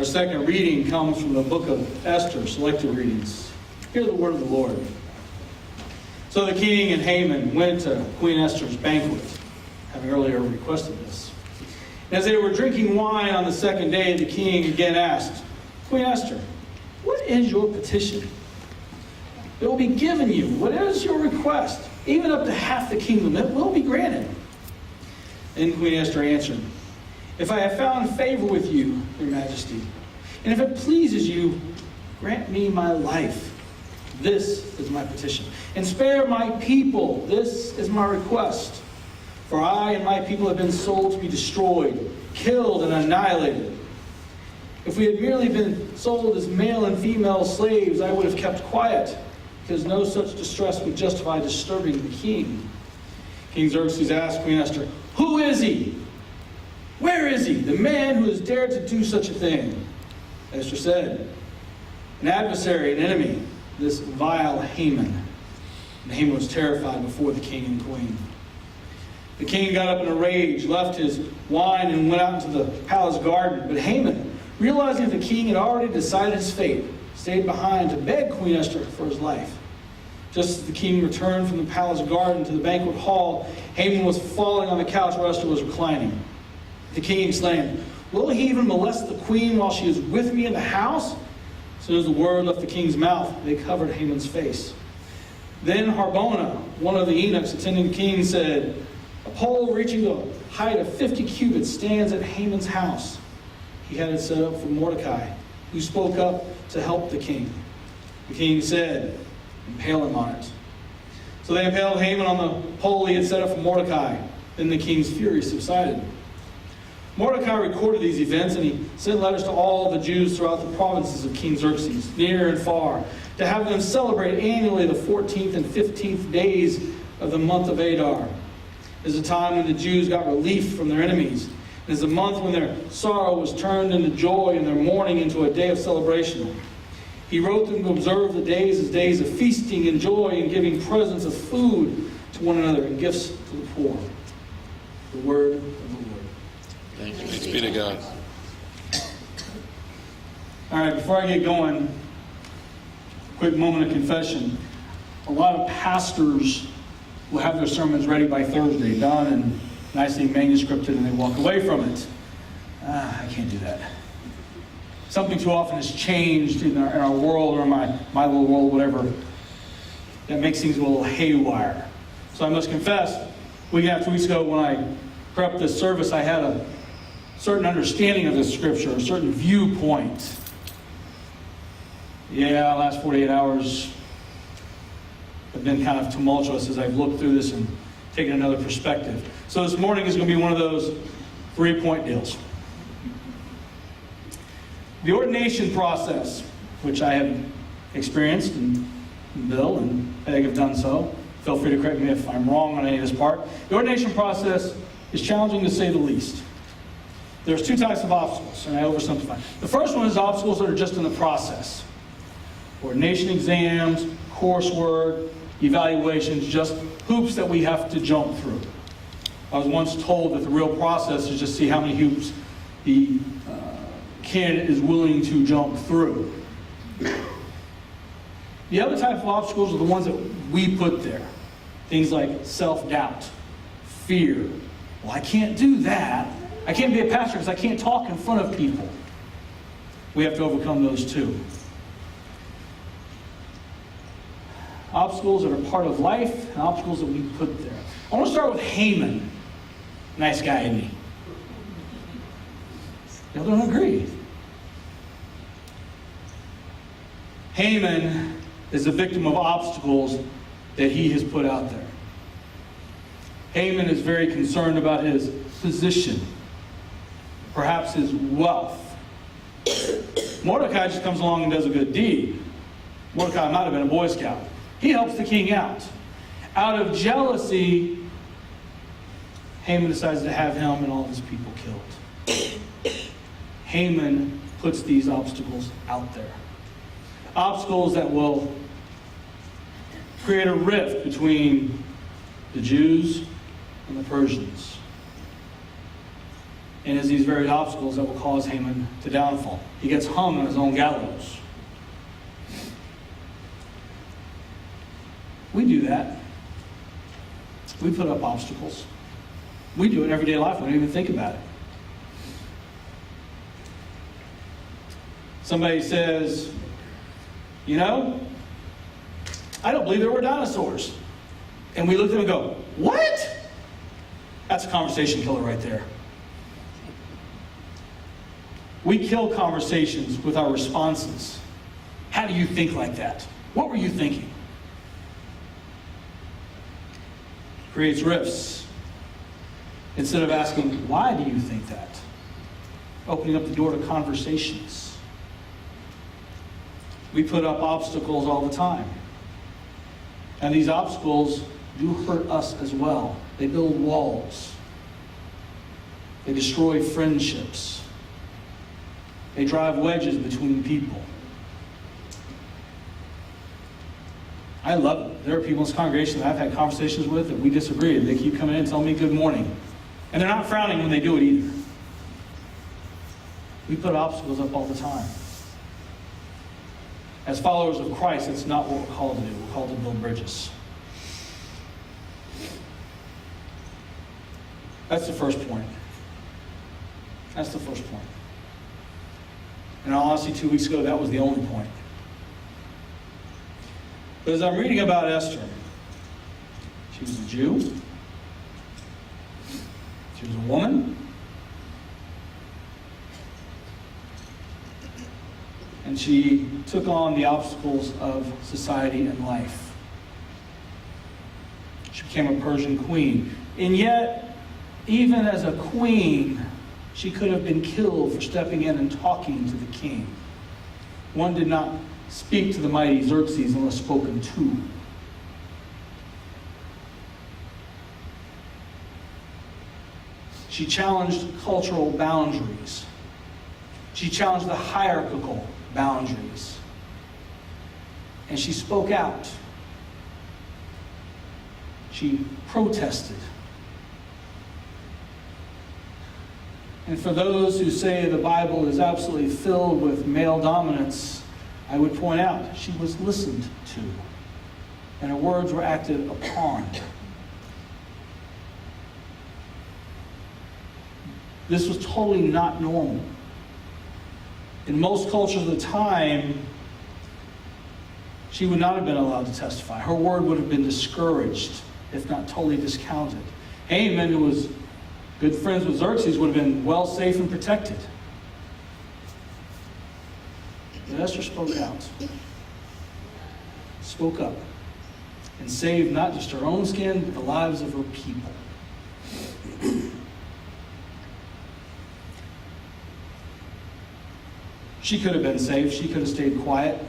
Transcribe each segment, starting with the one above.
Our second reading comes from the book of Esther, selected readings. Hear the word of the Lord. So the king and Haman went to Queen Esther's banquet, having earlier requested this. And as they were drinking wine on the second day, the king again asked, Queen Esther, what is your petition? It will be given you. What is your request? Even up to half the kingdom, it will be granted. Then Queen Esther answered, if I have found favor with you, your majesty, and if it pleases you, grant me my life. This is my petition. And spare my people. This is my request. For I and my people have been sold to be destroyed, killed, and annihilated. If we had merely been sold as male and female slaves, I would have kept quiet, because no such distress would justify disturbing the king. King Xerxes asked Queen Esther, who is he? Where is he, the man who has dared to do such a thing? Esther said, an adversary, an enemy, this vile Haman. And Haman was terrified before the king and queen. The king got up in a rage, left his wine, and went out into the palace garden. But Haman, realizing that the king had already decided his fate, stayed behind to beg Queen Esther for his life. Just as the king returned from the palace garden to the banquet hall, Haman was falling on the couch where Esther was reclining. The king exclaimed, will he even molest the queen while she is with me in the house? As soon as the word left the king's mouth, they covered Haman's face. Then Harbona, one of the eunuchs attending the king, said, a pole reaching the height of 50 cubits stands at Haman's house. He had it set up for Mordecai, who spoke up to help the king. The king said, impale him on it. So they impaled Haman on the pole he had set up for Mordecai. Then the king's fury subsided. Mordecai recorded these events, and he sent letters to all the Jews throughout the provinces of King Xerxes, near and far, to have them celebrate annually the 14th and 15th days of the month of Adar. It is a time when the Jews got relief from their enemies. It is a month when their sorrow was turned into joy and their mourning into a day of celebration. He wrote them to observe the days as days of feasting and joy and giving presents of food to one another and gifts to the poor. The word of the Lord. Thank you. Thanks be to God. All right, before I get going, quick moment of confession. A lot of pastors will have their sermons ready by Thursday, done and nicely manuscripted, and they walk away from it. I can't do that. Something too often has changed in our world, or my little world, whatever, that makes things a little haywire. So I must confess, a week and a half, 2 weeks ago, when I prepped this service, I had a certain understanding of this scripture, a certain viewpoint. Yeah, the last 48 hours have been kind of tumultuous as I've looked through this and taken another perspective. So this morning is going to be one of those 3-point deals. The ordination process, which I have experienced, and Bill and Peg have done so. Feel free to correct me if I'm wrong on any of this part. The ordination process is challenging to say the least. There's 2 types of obstacles, and I oversimplify. The first one is obstacles that are just in the process. Ordination exams, coursework, evaluations, just hoops that we have to jump through. I was once told that the real process is just see how many hoops the candidate is willing to jump through. The other type of obstacles are the ones that we put there. Things like self-doubt, fear. Well, I can't do that. I can't be a pastor because I can't talk in front of people. We have to overcome those too. Obstacles that are part of life and obstacles that we put there. I want to start with Haman. Nice guy, isn't he? Y'all don't agree. Haman is a victim of obstacles that he has put out there. Haman is very concerned about his position, perhaps his wealth. Mordecai just comes along and does a good deed. Mordecai might have been a Boy Scout. He helps the king out. Out of jealousy, Haman decides to have him and all of his people killed. Haman puts these obstacles out there. Obstacles that will create a rift between the Jews and the Persians. And it's these very obstacles that will cause Haman to downfall. He gets hung on his own gallows. We do that. We put up obstacles. We do it in everyday life. We don't even think about it. Somebody says, you know, I don't believe there were dinosaurs. And we look at them and go, what? That's a conversation killer right there. We kill conversations with our responses. How do you think like that? What were you thinking? Creates rifts. Instead of asking, why do you think that? Opening up the door to conversations. We put up obstacles all the time. And these obstacles do hurt us as well. They build walls. They destroy friendships. They drive wedges between people. I love it. There are people in this congregation that I've had conversations with that we disagree, and they keep coming in and telling me good morning. And they're not frowning when they do it either. We put obstacles up all the time. As followers of Christ, it's not what we're called to do. We're called to build bridges. That's the first point. That's the first point. And honestly, 2 weeks ago, that was the only point. But as I'm reading about Esther, she was a Jew. She was a woman. And she took on the obstacles of society and life. She became a Persian queen. And yet, even as a queen, she could have been killed for stepping in and talking to the king. One did not speak to the mighty Xerxes unless spoken to. She challenged cultural boundaries. She challenged the hierarchical boundaries. And she spoke out. She protested. And for those who say the Bible is absolutely filled with male dominance, I would point out she was listened to, and her words were acted upon. This was totally not normal. In most cultures of the time, she would not have been allowed to testify. Her word would have been discouraged, if not totally discounted. Haman, who was good friends with Xerxes, would have been well, safe, and protected. But Esther spoke out, spoke up, and saved not just her own skin, but the lives of her people. She could have been saved. She could have stayed quiet.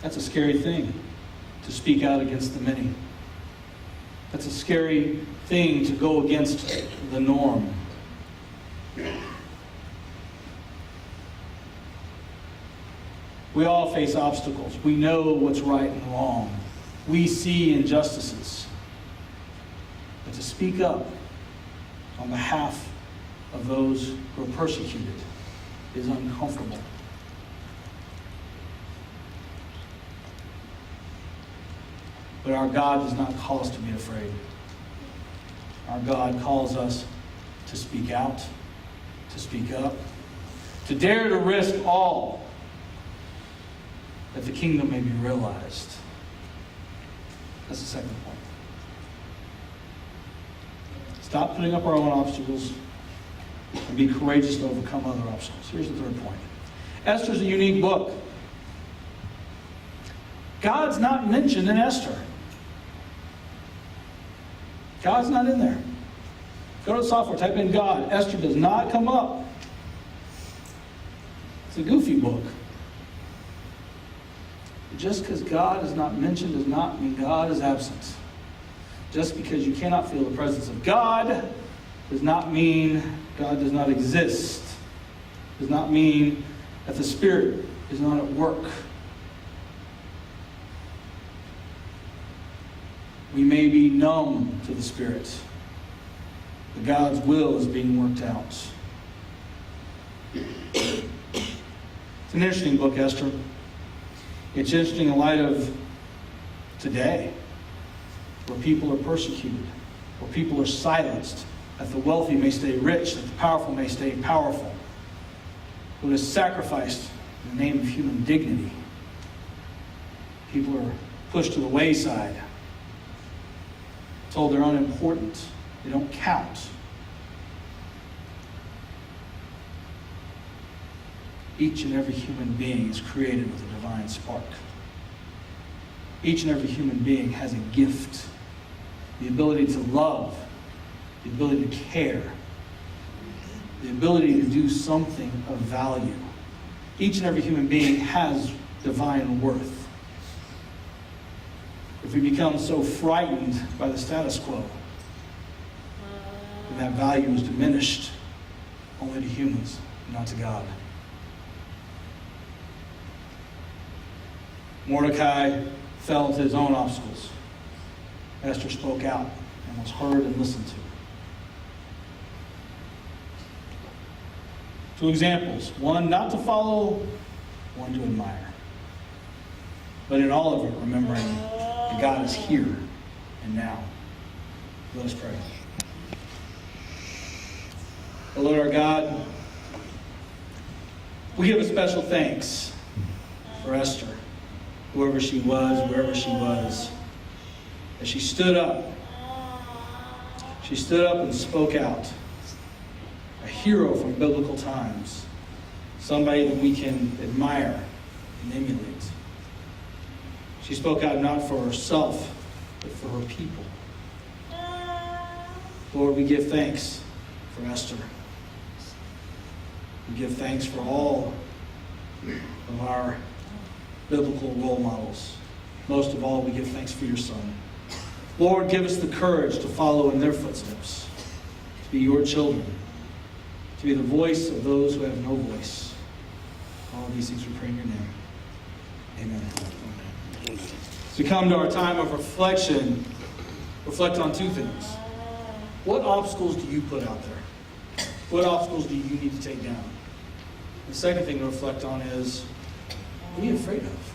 That's a scary thing, to speak out against the many. That's a scary thing to go against the norm. We all face obstacles. We know what's right and wrong. We see injustices. But to speak up on behalf of those who are persecuted is uncomfortable. But our God does not call us to be afraid. Our God calls us to speak out, to speak up, to dare to risk all that the kingdom may be realized. That's the second point. Stop putting up our own obstacles and be courageous to overcome other obstacles. Here's the third point. Esther's a unique book. God's not mentioned in Esther. God's not in there. Go to the software, type in God. Esther does not come up. It's a goofy book. Just because God is not mentioned does not mean God is absent. Just because you cannot feel the presence of God does not mean God does not exist. Does not mean that the Spirit is not at work. We may be numb to the Spirit. God's will is being worked out. It's an interesting book, Esther. It's interesting in light of today, where people are persecuted, where people are silenced, that the wealthy may stay rich, that the powerful may stay powerful, who is sacrificed in the name of human dignity. People are pushed to the wayside, told they're unimportant, they don't count. Each and every human being is created with a divine spark. Each and every human being has a gift, the ability to love, the ability to care, the ability to do something of value. Each and every human being has divine worth. If we become so frightened by the status quo, then that value is diminished only to humans, not to God. Mordecai fell into his own obstacles. Esther spoke out and was heard and listened to. 2 examples. 1, not to follow, 1, to admire. But in all of it, remembering that God is here and now. Let us pray. O Lord our God, we give a special thanks for Esther, whoever she was, wherever she was, as she stood up. She stood up and spoke out. A hero from biblical times. Somebody that we can admire and emulate. She spoke out not for herself, but for her people. Lord, we give thanks for Esther. We give thanks for all of our biblical role models. Most of all, we give thanks for your Son. Lord, give us the courage to follow in their footsteps, to be your children, to be the voice of those who have no voice. All of these things we pray in your name. Amen. As we come to our time of reflection, reflect on 2 things. What obstacles do you put out there? What obstacles do you need to take down? The second thing to reflect on is, what are you afraid of?